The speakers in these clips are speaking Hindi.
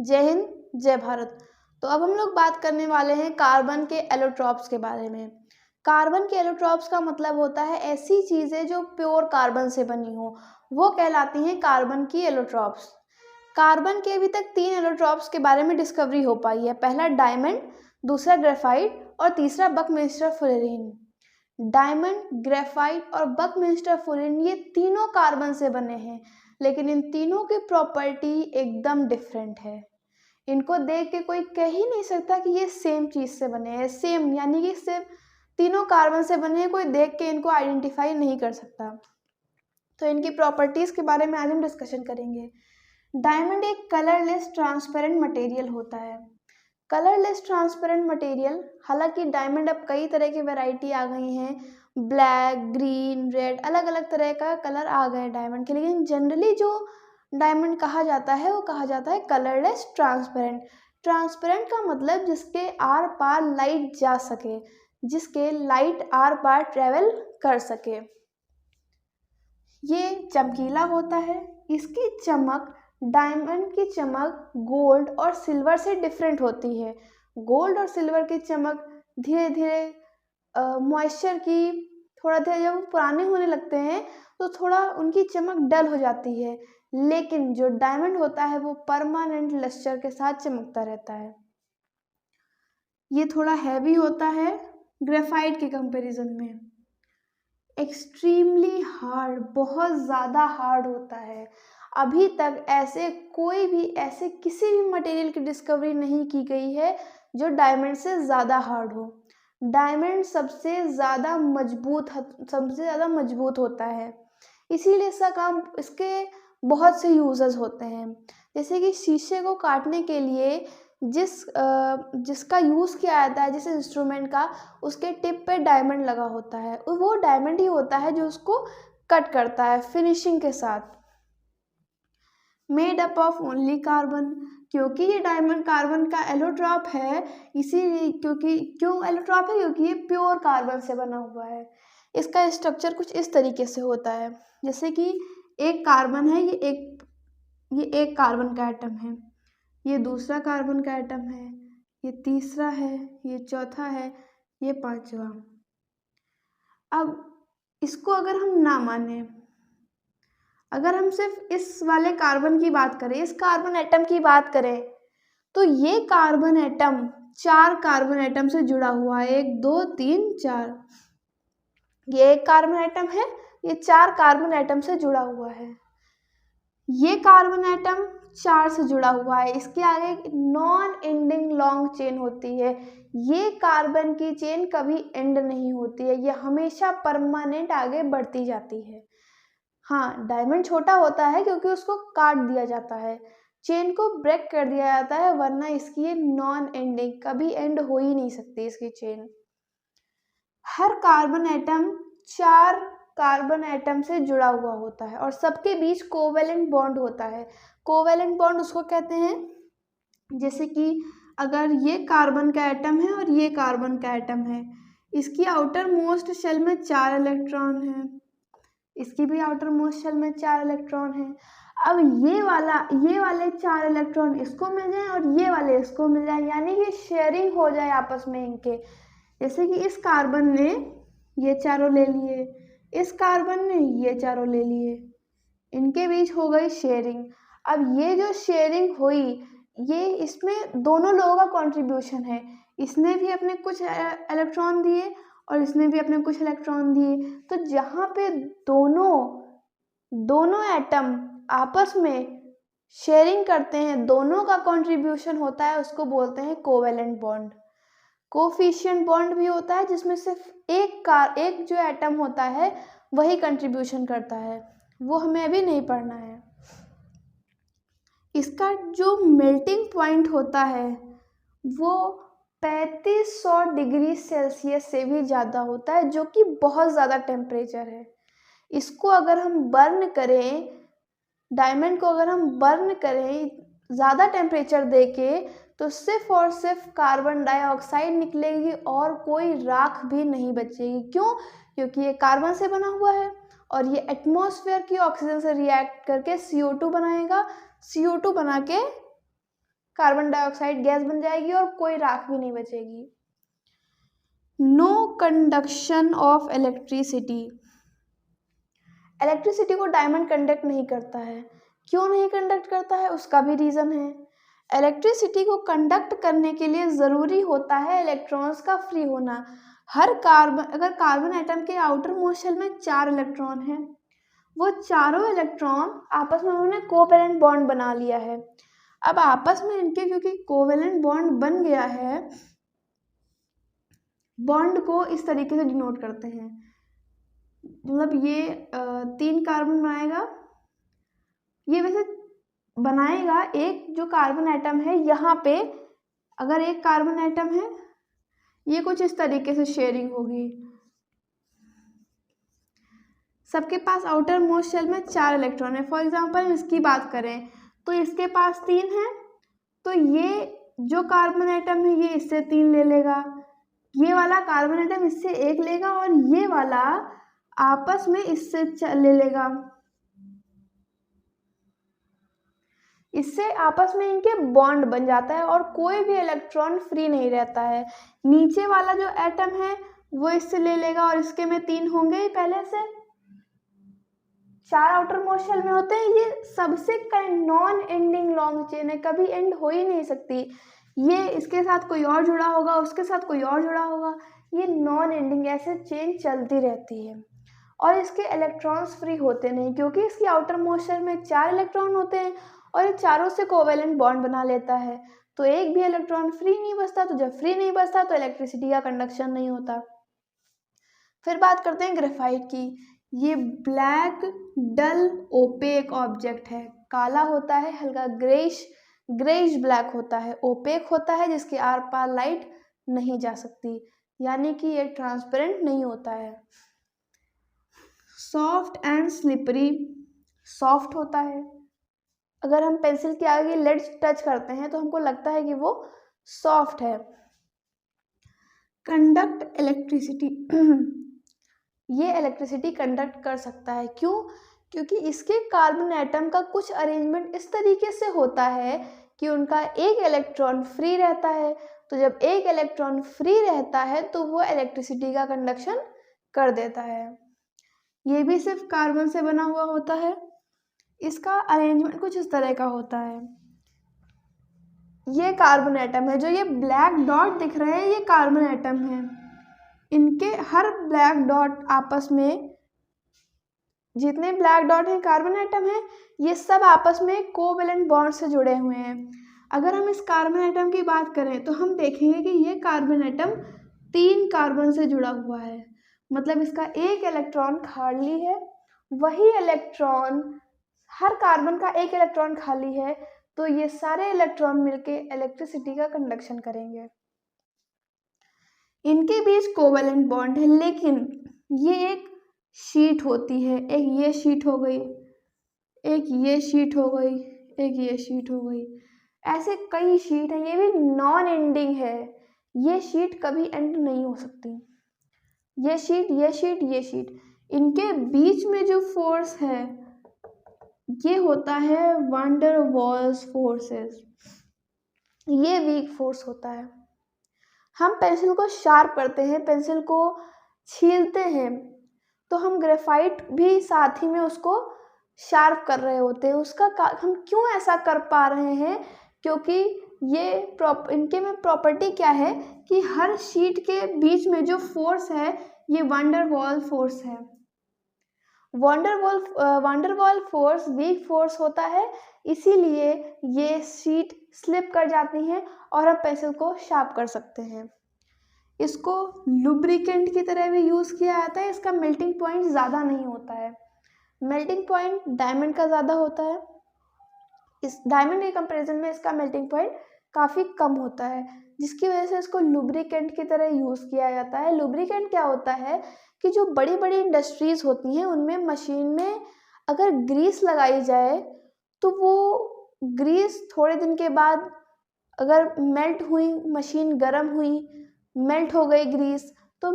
जय हिंद, जय भारत। तो अब हम लोग बात करने वाले हैं कार्बन के एलोट्रॉप्स के बारे में। कार्बन के एलोट्रॉप्स का मतलब होता है ऐसी चीज़ें जो प्योर कार्बन से बनी हो, वो कहलाती हैं कार्बन की एलोट्रॉप्स। कार्बन के अभी तक 3 एलोट्रॉप्स के बारे में डिस्कवरी हो पाई है। पहला डायमंड, दूसरा ग्रेफाइट और तीसरा बकमिंस्टर फुलेरिन। डायमंड, ग्रेफाइट और बकमिंस्टर फुलेरिन ये तीनों कार्बन से बने हैं, लेकिन इन तीनों की प्रॉपर्टी एकदम डिफरेंट है। इनको देख के कोई कह ही नहीं सकता कि ये सेम चीज़ से बने हैं। सेम यानी कि सिर्फ तीनों कार्बन से बने हैं, कोई देख के इनको आइडेंटिफाई नहीं कर सकता। तो इनकी प्रॉपर्टीज़ के बारे में आज हम डिस्कशन करेंगे। डायमंड एक कलरलेस ट्रांसपेरेंट मटेरियल होता है। कलरलेस ट्रांसपेरेंट मटेरियल, हालांकि डायमंड अब कई तरह की वैरायटी आ गई हैं, ब्लैक, ग्रीन, रेड, अलग अलग तरह का कलर आ गए डायमंड के, लेकिन जनरली जो डायमंड कहा जाता है वो कहा जाता है कलरलेस ट्रांसपेरेंट। ट्रांसपेरेंट का मतलब जिसके आर पार लाइट जा सके, जिसके लाइट आर पार ट्रेवल कर सके। ये चमकीला होता है। इसकी चमक डायमंड की चमक गोल्ड और सिल्वर से डिफरेंट होती है। गोल्ड और सिल्वर की चमक धीरे धीरे मॉइस्चर की, थोड़ा धीरे जब पुराने होने लगते हैं तो थोड़ा उनकी चमक डल हो जाती है, लेकिन जो डायमंड होता है वो परमानेंट लस्टर के साथ चमकता रहता है। ये थोड़ा हैवी होता है ग्रेफाइट के कंपैरिजन में। एक्सट्रीमली हार्ड, बहुत ज़्यादा हार्ड होता है। अभी तक ऐसे किसी भी मटेरियल की डिस्कवरी नहीं की गई है जो डायमंड से ज़्यादा हार्ड हो। डायमंड सबसे ज़्यादा मजबूत होता है, इसीलिए इसके बहुत से यूजेस होते हैं। जैसे कि शीशे को काटने के लिए जिसका यूज़ किया जाता है, जिस इंस्ट्रूमेंट का, उसके टिप पे डायमंड लगा होता है, वो डायमंड ही होता है जो उसको कट करता है फिनिशिंग के साथ। Made up of only carbon, क्योंकि ये डायमंड कार्बन का एलोट्रॉप है, इसीलिए क्यों एलोट्रॉप है, क्योंकि ये प्योर कार्बन से बना हुआ है। इसका स्ट्रक्चर कुछ इस तरीके से होता है, जैसे कि एक कार्बन है, ये एक कार्बन का एटम है, ये दूसरा कार्बन का एटम है, ये तीसरा है, ये चौथा है, ये पांचवा। अब इसको अगर हम ना माने, अगर हम सिर्फ इस वाले कार्बन की बात करें, इस कार्बन एटम की बात करें, तो ये कार्बन एटम 4 कार्बन एटम से जुड़ा हुआ है। 1 2 3 4। ये एक कार्बन एटम है, ये 4 कार्बन एटम से जुड़ा हुआ है। ये कार्बन एटम 4 से जुड़ा हुआ है। इसके आगे एक नॉन एंडिंग लॉन्ग चेन होती है। ये कार्बन की चेन कभी एंड नहीं होती है, ये हमेशा परमानेंट आगे बढ़ती जाती है। हाँ, डायमंड छोटा होता है क्योंकि उसको काट दिया जाता है, चेन को ब्रेक कर दिया जाता है, वरना इसकी ये नॉन एंडिंग, कभी एंड हो ही नहीं सकती इसकी चेन। हर कार्बन एटम 4 कार्बन एटम से जुड़ा हुआ होता है और सबके बीच कोवेलेंट बॉन्ड होता है। कोवेलेंट बॉन्ड उसको कहते हैं, जैसे कि अगर ये कार्बन का एटम है और ये कार्बन का एटम है, इसकी आउटर मोस्ट शेल में 4 इलेक्ट्रॉन है, इसकी भी आउटर मोस्ट शेल में 4 इलेक्ट्रॉन है। अब ये वाले 4 इलेक्ट्रॉन इसको मिल जाए और ये वाले इसको मिल जाए, यानी कि शेयरिंग हो जाए आपस में इनके। जैसे कि इस कार्बन ने ये चारों ले लिए, इस कार्बन ने ये चारों ले लिए, इनके बीच हो गई शेयरिंग। अब ये जो शेयरिंग हुई, ये इसमें दोनों लोगों का कंट्रीब्यूशन है। इसने भी अपने कुछ इलेक्ट्रॉन दिए और इसने भी अपने कुछ इलेक्ट्रॉन दिए। तो जहाँ पे दोनों एटम आपस में शेयरिंग करते हैं, दोनों का कंट्रीब्यूशन होता है, उसको बोलते हैं कोवेलेंट बॉन्ड। कोफिशिएंट बॉन्ड भी होता है जिसमें सिर्फ एक जो एटम होता है वही कंट्रीब्यूशन करता है, वो हमें अभी नहीं पढ़ना है। इसका जो मेल्टिंग पॉइंट होता है वो 3500 डिग्री सेल्सियस से भी ज़्यादा होता है, जो कि बहुत ज़्यादा टेम्परेचर है। इसको अगर हम बर्न करें, डायमंड को अगर हम बर्न करें ज़्यादा टेम्परेचर देके, तो सिर्फ और सिर्फ कार्बन डाइऑक्साइड निकलेगी और कोई राख भी नहीं बचेगी। क्यों? क्योंकि ये कार्बन से बना हुआ है और ये एटमॉस्फेयर की ऑक्सीजन से रिएक्ट करके CO2 बनाएगा। CO2 बना के कार्बन डाइऑक्साइड गैस बन जाएगी और कोई राख भी नहीं बचेगी। No conduction of electricity. Electricity को डायमंड कंडक्ट नहीं करता है। क्यों नहीं कंडक्ट करता है, उसका भी रीज़न है। इलेक्ट्रिसिटी को कंडक्ट करने के लिए ज़रूरी होता है इलेक्ट्रॉन्स का फ्री होना। अगर कार्बन एटम के आउटर मोस्ट शेल में 4 इलेक्ट्रॉन हैं, वो चारों इलेक्ट्रॉन आपस में उन्होंने कोवैलेंट बॉन्ड बना लिया है। अब आपस में इनके क्योंकि कोवैलेंट बॉन्ड बन गया है, बॉन्ड को इस तरीके से डिनोट करते हैं, मतलब ये 3 कार्बन बनाएगा, ये वैसे बनाएगा एक जो कार्बन एटम है यहाँ पे, अगर एक कार्बन एटम है ये कुछ इस तरीके से शेयरिंग होगी। सबके पास आउटर मोस्ट शेल में 4 इलेक्ट्रॉन है। फॉर एग्जांपल इसकी बात करें तो इसके पास 3 है, तो ये जो कार्बन एटम है ये इससे 3 ले लेगा, ये वाला कार्बन एटम इससे 1 लेगा और ये वाला आपस में इससे ले लेगा। इससे आपस में इनके बॉन्ड बन जाता है और कोई भी इलेक्ट्रॉन फ्री नहीं रहता है। नीचे वाला जो एटम है वो इससे ले लेगा और इसके में 3 होंगे ही पहले से, 4 आउटर मोस्ट शेल में होते हैं। ये सबसे नॉन एंडिंग लॉन्ग चेन है, कभी एंड हो ही नहीं सकती। ये इसके साथ कोई और जुड़ा होगा, उसके साथ कोई और जुड़ा होगा, ये नॉन एंडिंग ऐसे चेन चलती रहती है। और इसके इलेक्ट्रॉन्स फ्री होते नहीं क्योंकि इसकी आउटर मोस्ट शेल में 4 इलेक्ट्रॉन होते हैं और ये चारों से कोवैलेंट बॉन्ड बना लेता है, तो एक भी इलेक्ट्रॉन फ्री नहीं बचता। तो जब फ्री नहीं बचता तो इलेक्ट्रिसिटी का कंडक्शन नहीं होता। फिर बात करते हैं ग्रेफाइट की। ये ब्लैक डल ओपेक ऑब्जेक्ट है, काला होता है, हल्का ग्रेइश ब्लैक होता है, ओपेक होता है, जिसके आर पार लाइट नहीं जा सकती, यानी कि ये ट्रांसपेरेंट नहीं होता है। सॉफ्ट एंड स्लिपरी, सॉफ्ट होता है, अगर हम पेंसिल के आगे लेड टच करते हैं तो हमको लगता है कि वो सॉफ्ट है। कंडक्ट इलेक्ट्रिसिटी, ये इलेक्ट्रिसिटी कंडक्ट कर सकता है। क्यों? क्योंकि इसके कार्बन एटम का कुछ अरेंजमेंट इस तरीके से होता है कि उनका एक इलेक्ट्रॉन फ्री रहता है। तो जब एक इलेक्ट्रॉन फ्री रहता है तो वो इलेक्ट्रिसिटी का कंडक्शन कर देता है। ये भी सिर्फ कार्बन से बना हुआ होता है। इसका अरेंजमेंट कुछ इस तरह का होता है। ये कार्बन एटम है, जो ये ब्लैक डॉट दिख रहे हैं ये कार्बन एटम है। इनके हर ब्लैक डॉट आपस में, जितने ब्लैक डॉट हैं कार्बन एटम हैं, ये सब आपस में कोवैलेंट बॉन्ड से जुड़े हुए हैं। अगर हम इस कार्बन एटम की बात करें तो हम देखेंगे कि ये कार्बन एटम 3 कार्बन से जुड़ा हुआ है, मतलब इसका एक इलेक्ट्रॉन खाली है, वही इलेक्ट्रॉन, हर कार्बन का एक इलेक्ट्रॉन खाली है, तो ये सारे इलेक्ट्रॉन मिलके इलेक्ट्रिसिटी का कंडक्शन करेंगे। इनके बीच कोवैलेंट बॉन्ड है, लेकिन ये एक शीट होती है, एक ये शीट हो गई, एक ये शीट हो गई, एक ये शीट हो गई, ऐसे कई शीट हैं। ये भी नॉन एंडिंग है, ये शीट कभी एंड नहीं हो सकती। ये शीट, ये शीट, ये शीट, इनके बीच में जो फोर्स है ये होता है वैन डर वाल्स फोर्सेस। ये वीक फोर्स होता है। हम पेंसिल को शार्प करते हैं, पेंसिल को छीलते हैं, तो हम ग्रेफाइट भी साथ ही में उसको शार्प कर रहे होते हैं। उसका हम क्यों ऐसा कर पा रहे हैं? क्योंकि ये इनके में प्रॉपर्टी क्या है कि हर शीट के बीच में जो फोर्स है ये वैन डर वाल फोर्स है। वैन डर वाल फोर्स वीक फोर्स होता है, इसीलिए ये शीट स्लिप कर जाती हैं और हम पेंसिल को शार्प कर सकते हैं। इसको लुब्रिकेंट की तरह भी यूज़ किया जाता है। इसका मेल्टिंग पॉइंट ज़्यादा नहीं होता है, मेल्टिंग पॉइंट डायमंड का ज़्यादा होता है। इस डायमंड के कंपैरिजन में इसका मेल्टिंग पॉइंट काफ़ी कम होता है, जिसकी वजह से इसको लुब्रिकेंट की तरह यूज़ किया जाता है। लुब्रिकेंट क्या होता है कि जो बड़ी बड़ी इंडस्ट्रीज़ होती हैं उनमें मशीन में अगर ग्रीस लगाई जाए तो वो ग्रीस थोड़े दिन के बाद अगर मेल्ट हुई, मशीन गर्म हुई, मेल्ट हो गई ग्रीस, तो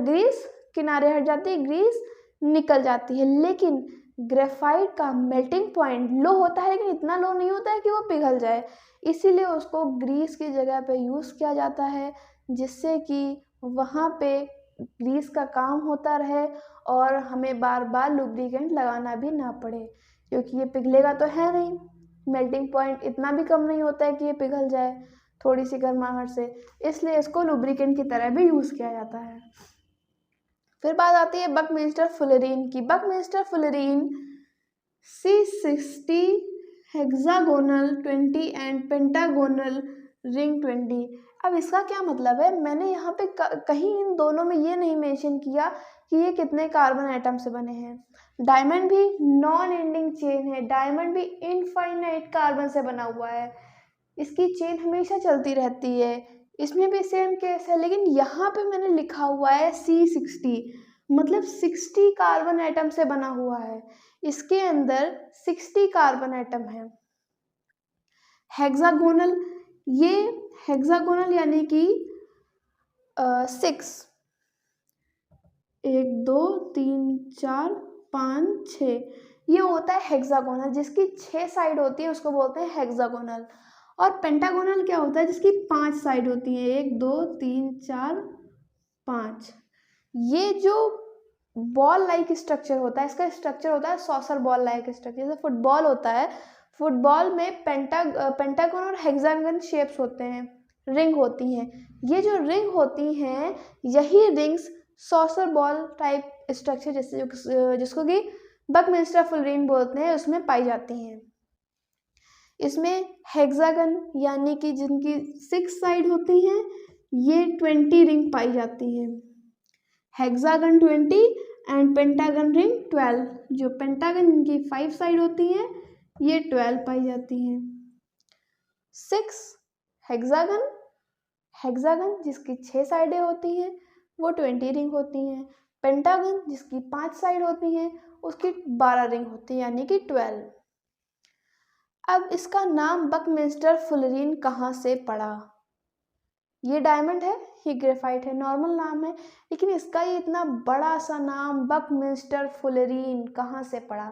ग्रीस किनारे हट जाती है, ग्रीस निकल जाती है। लेकिन ग्रेफाइट का मेल्टिंग पॉइंट लो होता है, लेकिन इतना लो नहीं होता है कि वो पिघल जाए, इसीलिए उसको ग्रीस की जगह पे यूज़ किया जाता है, जिससे कि वहाँ पे ग्रीस का काम होता रहे और हमें बार बार लुब्रिकेंट लगाना भी ना पड़े, क्योंकि ये पिघलेगा तो है नहीं, मेल्टिंग पॉइंट इतना भी कम नहीं होता है कि ये पिघल जाए थोड़ी सी गर्माहट से, इसलिए इसको लुब्रिकेंट की तरह भी यूज़ किया जाता है। फिर बात आती है बकमिंस्टर फुलरीन की। Buckminster fullerene C60 hexagonal 20 and pentagonal ring 20। अब इसका क्या मतलब है, मैंने यहाँ पे कहीं इन दोनों में ये नहीं मेंशन किया कि ये कितने कार्बन एटम से बने हैं। डायमंड भी नॉन एंडिंग चेन है, डायमंड भी इनफाइनाइट कार्बन से बना हुआ है, इसकी चेन हमेशा चलती रहती है, इसमें भी सेम केस है, लेकिन यहाँ पे मैंने लिखा हुआ है C60, मतलब 60 कार्बन एटम से बना हुआ है, इसके अंदर 60 कार्बन एटम है। हेक्सागोनल, ये हेक्सागोनल यानी कि 6, 1 2 3 4 5 6, ये होता है हेक्सागोनल, जिसकी 6 साइड होती है उसको बोलते हैं हेक्सागोनल। और पेंटागोनल क्या होता है, जिसकी 5 साइड होती है, 1 2 3 4 5। ये जो बॉल लाइक स्ट्रक्चर होता है, इसका स्ट्रक्चर होता है सॉसर बॉल लाइक स्ट्रक्चर, जैसे फुटबॉल होता है, फुटबॉल में पेंटागन और हेक्सागन शेप्स होते हैं, रिंग होती हैं, ये जो रिंग होती हैं यही rings saucer ball type structure जैसे जिसको कि बकमिंस्टर फुलरीन बोलते हैं उसमें पाई जाती हैं। इसमें हेक्सागन यानी कि जिनकी 6 साइड होती हैं ये 20 रिंग पाई जाती है, हेक्सागन 20 एंड पेंटागन रिंग 12, जो पेंटागन इनकी 5 साइड होती हैं ये 12 पाई जाती हैं। 6 हेक्सागन, हेक्सागन जिसकी 6 साइडें होती हैं वो 20 रिंग होती हैं, पेंटागन जिसकी 5 साइड होती हैं उसकी 12 रिंग होती है यानी कि 12। अब इसका नाम बकमिंस्टर फुलरीन कहाँ से पड़ा, ये डायमंड है, ये ग्रेफाइट है, नॉर्मल नाम है, लेकिन इसका ये इतना बड़ा सा नाम बकमिंस्टर फुलरीन कहाँ से पड़ा।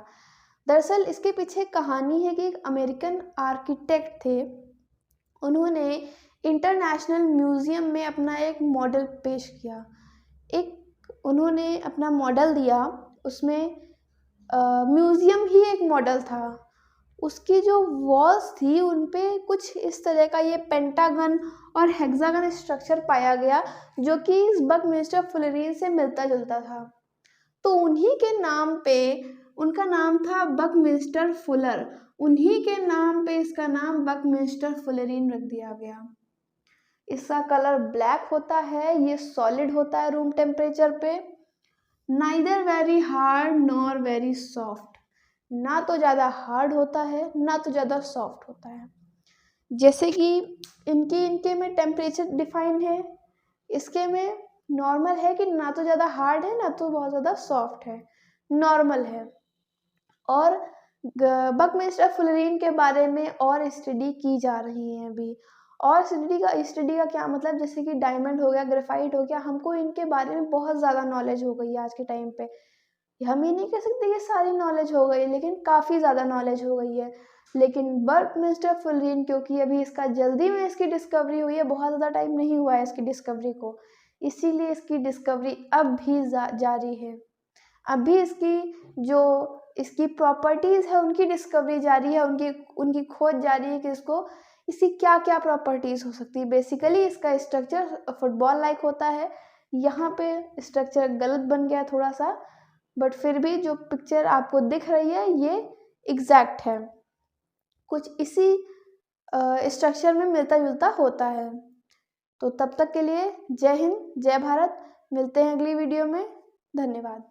दरअसल इसके पीछे कहानी है कि एक अमेरिकन आर्किटेक्ट थे, उन्होंने इंटरनेशनल म्यूज़ियम में अपना एक मॉडल पेश किया, उन्होंने अपना मॉडल दिया, उसमें म्यूज़ियम ही एक मॉडल था, उसकी जो वॉल्स थी उन पे कुछ इस तरह का ये पेंटागन और हेक्सागन स्ट्रक्चर पाया गया जो कि इस बकमिंस्टर फुलरीन से मिलता जुलता था, तो उन्हीं के नाम पे, उनका नाम था बकमिंस्टर फुलर, उन्हीं के नाम पे इसका नाम बकमिंस्टर फुलरीन रख दिया गया। इसका कलर ब्लैक होता है, ये सॉलिड होता है रूम टेम्परेचर पे, neither very hard nor very soft, ना तो ज़्यादा हार्ड होता है ना तो ज़्यादा सॉफ्ट होता है, जैसे कि इनके में टेम्परेचर डिफाइन है, इसके में नॉर्मल है कि ना तो ज़्यादा हार्ड है ना तो बहुत ज़्यादा सॉफ्ट है, नॉर्मल है। और बकमिंस्टर फुलरीन के बारे में और स्टडी की जा रही है अभी, और स्टडी का क्या मतलब, जैसे कि डायमंड हो गया, ग्रेफाइट हो गया, हमको इनके बारे में बहुत ज़्यादा नॉलेज हो गई है आज के टाइम पे, हम ये नहीं कह सकते कि सारी नॉलेज हो गई, लेकिन काफ़ी ज़्यादा नॉलेज हो गई है। लेकिन बकमिंस्टर फुलरीन क्योंकि अभी इसका जल्दी में इसकी डिस्कवरी हुई है, बहुत ज़्यादा टाइम नहीं हुआ है इसकी डिस्कवरी को, इसीलिए इसकी डिस्कवरी अब भी जारी है, अभी इसकी प्रॉपर्टीज़ है उनकी डिस्कवरी जारी है, उनकी खोज जारी है कि इसकी क्या क्या प्रॉपर्टीज़ हो सकती है। बेसिकली इसका स्ट्रक्चर फुटबॉल लाइक होता है, यहाँ पे स्ट्रक्चर गलत बन गया थोड़ा सा, बट फिर भी जो पिक्चर आपको दिख रही है ये एग्जैक्ट है, कुछ इसी स्ट्रक्चर में मिलता जुलता होता है। तो तब तक के लिए जय हिंद, जय भारत, मिलते हैं अगली वीडियो में, धन्यवाद।